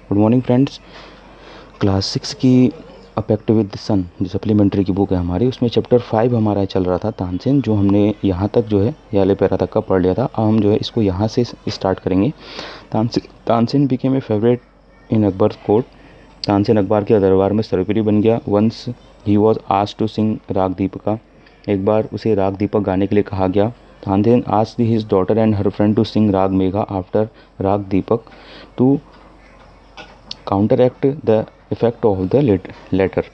Good morning friends. Class 6 की a pact with the सन जो supplementary की बुक है हमारी, उसमें चैप्टर 5 हमारा चल रहा था तानसेन, जो हमने यहाँ तक जो है ये वाले पैरा तक का पढ़ लिया था। अब हम जो है इसको यहाँ से स्टार्ट करेंगे। Tansen became a favourite in Akbar court. Tansen Akbar के दरबार में सर्वप्रिय बन गया। Once he was asked to sing raag Deepika. एक बार उसे राग दीपक गाने के लिए कहा गया। Tansen asked his daughter and her friend to sing राग Megha after raga Deepak to counteract the effect of the latter.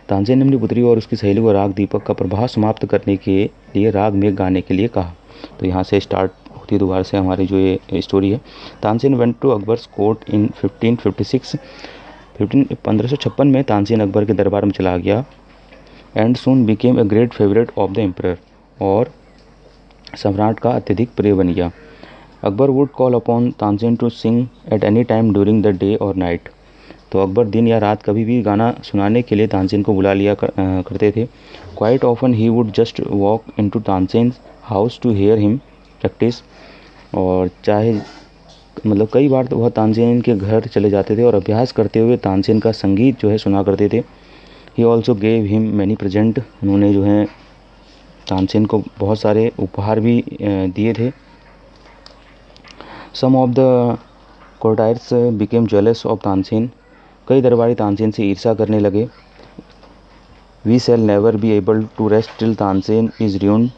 Tansen ने अपनी पुत्री और उसकी सहेली को राग दीपक का प्रभाव समाप्त करने के लिए राग मेघ गाने के लिए कहा। तो यहाँ से स्टार्ट होती है दोबारा से हमारी जो ये स्टोरी है। Tansen went to Akbar's court in 1556। 1556 में तानसेन अकबर के दरबार में चला गया। And soon became a great favourite of the emperor, और सम्राट का अत्यधिक प्रिय बन गया। Akbar would call upon Tansen to sing at any time during the day और नाइट। तो अकबर दिन या रात कभी भी गाना सुनाने के लिए तानसेन को बुला लिया करते थे। Quite often he would just walk into Tansen house to hear him practise. और चाहे मतलब कई बार तो वह तानसेन के घर चले जाते थे और अभ्यास करते हुए तानसेन का संगीत जो है सुना करते थे। He also gave him many present. उन्होंने जो है तानसेन को बहुत सारे उपहार भी दिए थे। Some of the courtiers became jealous of Tansen. कई दरबारी तानसेन से ईर्ष्या करने लगे। We shall never be able to rest till Tansen is ruined,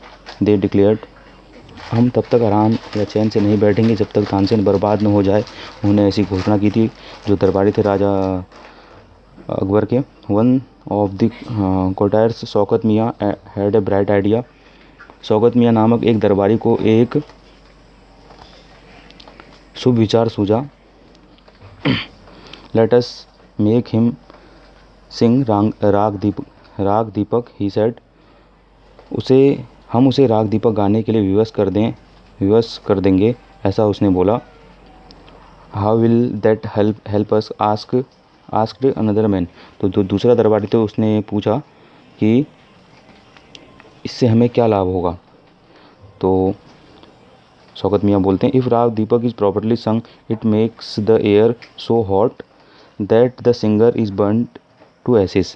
they declared. हम तब तक आराम या चैन से नहीं बैठेंगे जब तक तानसेन बर्बाद न हो जाए, उन्होंने ऐसी घोषणा की थी जो दरबारी थे राजा अकबर के। वन ऑफ द कोर्टायर्स शौकत मियाँ had a bright idea. Shaukat मियाँ नामक एक दरबारी को एक शुभ विचार सूझा। लेट अस मेक हिम सिंग राग दीपक, ही सेड। हम उसे राग दीपक गाने के लिए विवश कर देंगे, ऐसा उसने बोला। How will that help us, asked another man. तो जो दूसरा दरबारी थे उसने पूछा कि इससे हमें क्या लाभ होगा। तो शौकत मियाँ बोलते हैं, if raga Deepak is properly sung it makes the air so hot that the singer is burned to ashes.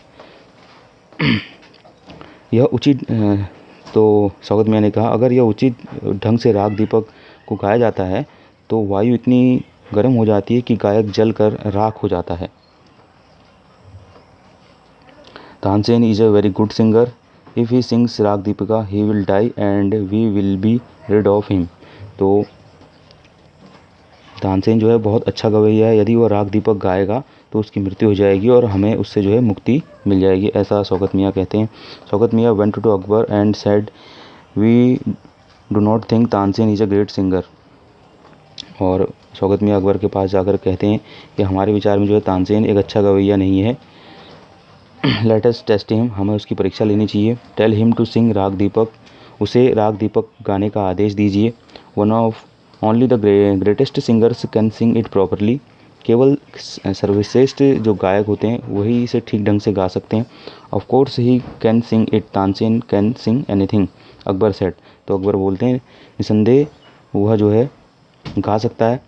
यह उचित तो शौकत मियाँ ने कहा, अगर यह उचित ढंग से राग दीपक को गाया जाता है तो वायु इतनी गर्म हो जाती है कि गायक जल कर राख हो जाता है। Tansen is a very good singer. If he sings raga Deepika he will die and we will be rid of him. तो तानसेन जो है बहुत अच्छा गवैया है, यदि वह राग दीपक गाएगा तो उसकी मृत्यु हो जाएगी और हमें उससे जो है मुक्ति मिल जाएगी, ऐसा शौकत मियाँ कहते हैं। Shaukat Miyan went to Akbar and said, we do not think Tansen is a great singer. और शौकत मियाँ अकबर के पास जाकर कहते हैं कि हमारे विचार में जो है तानसेन एक अच्छा गवैया नहीं है। लेट अस टेस्ट हिम, हमें उसकी परीक्षा लेनी चाहिए। टेल हिम टू सिंग राग दीपक, उसे राग दीपक गाने का आदेश दीजिए। One of only the greatest singers can sing it properly. केवल सर्वश्रेष्ठ जो गायक होते हैं वही इसे ठीक ढंग से गा सकते हैं। Of course he can sing it, Tansen can sing anything, Akbar said. तो अकबर बोलते हैं निसंदेह वह जो है गा सकता है,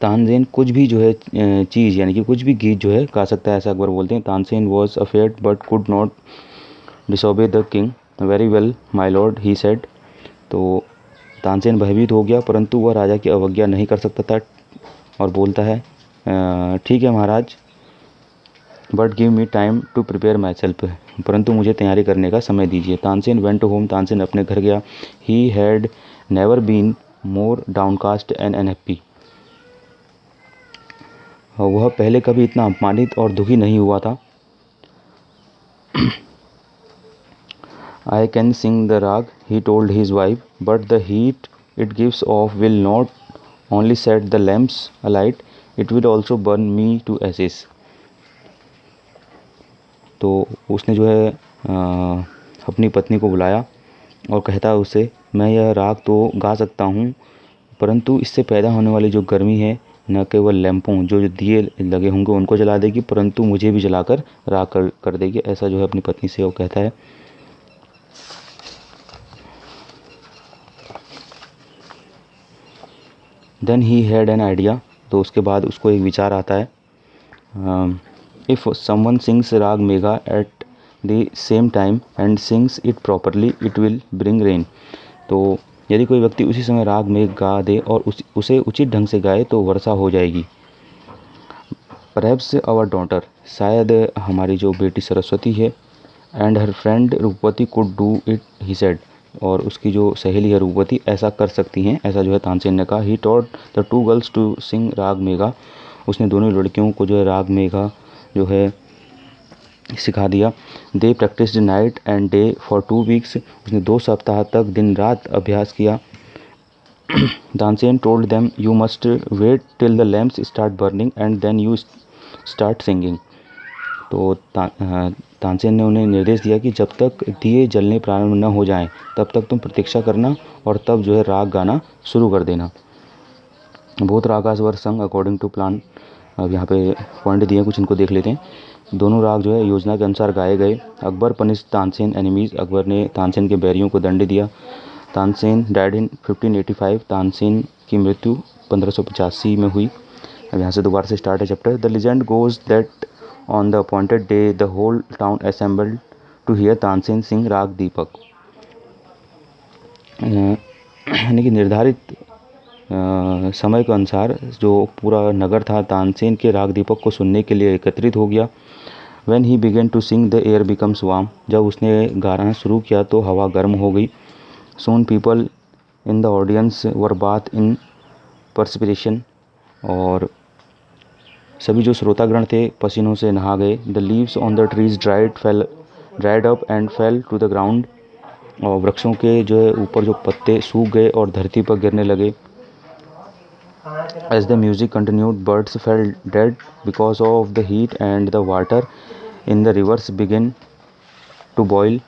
तानसेन कुछ भी जो है चीज़ यानी कि कुछ भी गीत जो है गा सकता है, ऐसा अकबर बोलते हैं। Tansen was afraid but could not disobey the king. Very well my lord, he said. तो तानसेन भयभीत हो गया परंतु वह राजा की अवज्ञा नहीं कर सकता था और बोलता है, ठीक है महाराज, but give me time to prepare myself, परंतु मुझे तैयारी करने का समय दीजिए। Tansen went to home, Tansen अपने घर गया। He had never been more downcast and unhappy. वह पहले कभी इतना अपमानित और दुखी नहीं हुआ था। I can sing the raag, he told his wife, but the heat it gives off will not only set the lamps alight, it will also burn me to ashes. तो उसने जो है अपनी पत्नी को बुलाया और कहता है उससे, मैं यह राग तो गा सकता हूँ परंतु इससे पैदा होने वाली जो गर्मी है न केवल लैंपों जो दिए लगे होंगे उनको जला देगी परंतु मुझे भी जलाकर राख कर देगी, ऐसा जो है अपनी पत्नी से वो कहता है। Then he had an idea, तो उसके बाद उसको एक विचार आता है, इफ़ समवन सिंग्स राग Megha at the same time and sings it properly it will bring rain. तो यदि कोई व्यक्ति उसी समय राग मेघ गा दे और उसे उचित ढंग से गाए तो वर्षा हो जाएगी। परहैप्स आवर डॉटर, शायद हमारी जो बेटी सरस्वती है, and her friend Rupvati could do it he said, और उसकी जो सहेली है रूपवती ऐसा कर सकती हैं, ऐसा जो है तानसेन ने कहा। He taught the two girls to sing राग मेघा, उसने दोनों लड़कियों को जो है राग मेघा जो है सिखा दिया। They practice night and day for 2 weeks, उसने 2 सप्ताह तक दिन रात अभ्यास किया। Tansen told them you must wait till the lamps start burning and then you start singing. तो तानसेन ने उन्हें निर्देश दिया कि जब तक दिए जलने प्रारंभ न हो जाएं तब तक तुम प्रतीक्षा करना और तब जो है राग गाना शुरू कर देना। बोथ रागास वर संग अकॉर्डिंग टू प्लान। अब यहाँ पे पॉइंट दिए कुछ, इनको देख लेते हैं। दोनों राग जो है योजना के अनुसार गाए गए। अकबर पनिश तानसेन एनिमीज, अकबर ने तानसेन के बैरियों को दंड दिया। तानसेन डाइड इन 1585, तानसेन की मृत्यु 1585 में हुई। अब यहाँ से दोबारा से स्टार्ट है chapter. The legend goes that on the appointed day the whole town assembled to hear Tansen sing raag Deepak. यानी कि निर्धारित समय के अनुसार जो पूरा नगर था तानसेन के राग दीपक को सुनने के लिए एकत्रित हो गया। When he began to sing, the air becomes warm, जब उसने गाना शुरू किया तो हवा गर्म हो गई। Soon people in the audience were bathed in perspiration, और सभी जो श्रोतागण थे पसीनों से नहा गए। The leaves on the trees dried up and fell to the ground, और वृक्षों के जो है ऊपर जो पत्ते सूख गए और धरती पर गिरने लगे। As the music continued, birds fell dead because of the heat and the water in the rivers began to boil.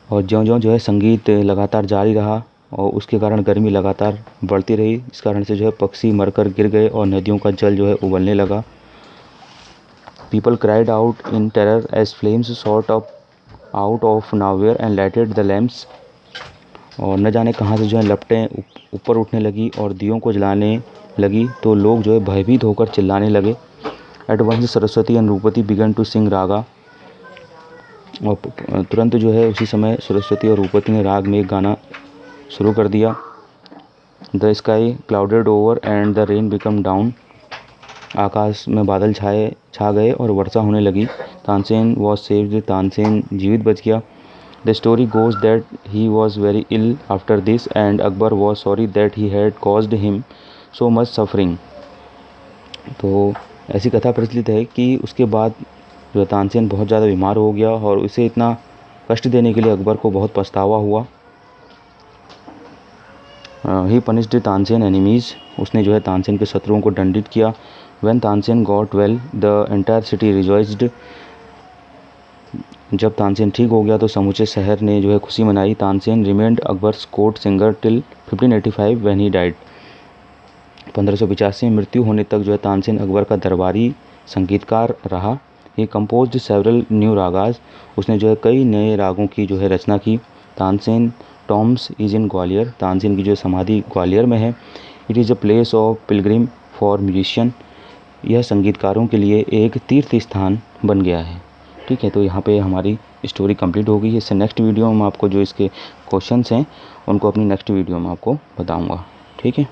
और ज्यों-ज्यों जो है संगीत लगातार जारी रहा और उसके कारण गर्मी लगातार बढ़ती रही। इस कारण से जो है पक्षी मरकर गिर गए और नदियों का जल जो है उबलने लगा। People cried out in terror as flames shot up out of nowhere and lighted the lamps. और न जाने कहाँ से जो है लपटें ऊपर उठने लगी और दियों को जलाने लगी, तो लोग जो है भयभीत होकर चिल्लाने लगे। At once Saraswati and Rupvati began to sing raga, और तुरंत जो है उसी समय सरस्वती और रूपवती ने राग में एक गाना शुरू कर दिया। The sky clouded over and the rain become down, आकाश में बादल छा गए और वर्षा होने लगी। तानसेन वॉज सेव्ड, तानसेन जीवित बच गया। The story goes that he was very ill after this and Akbar was sorry that he had caused him so much suffering. तो ऐसी कथा प्रचलित है कि उसके बाद जो तानसेन बहुत ज़्यादा बीमार हो गया और उसे इतना कष्ट देने के लिए अकबर को बहुत पछतावा हुआ। He punished तानसेन एनिमीज, उसने जो है तानसेन के शत्रुओं को दंडित किया। When Tansen got well, the entire city rejoiced. जब तानसेन ठीक हो गया तो समूचे शहर ने जो है खुशी मनाई। Tansen remained Akbar's court singer till 1585 when he died, 1585 में मृत्यु होने तक जो है तानसेन अकबर का दरबारी संगीतकार रहा। ही कंपोज्ड सेवरल न्यू रागाज, उसने जो है कई नए रागों की जो है रचना की। Tansen Tom's is in Gwalior, Tansen की जो समाधि ग्वालियर में है। It is a place of Pilgrim for musician, यह संगीतकारों के लिए एक तीर्थ स्थान बन गया है। ठीक है, तो यहाँ पे हमारी स्टोरी कंप्लीट हो गई है। इससे नेक्स्ट वीडियो में आपको जो इसके क्वेश्चंस हैं उनको अपनी नेक्स्ट वीडियो में आपको बताऊँगा। ठीक है।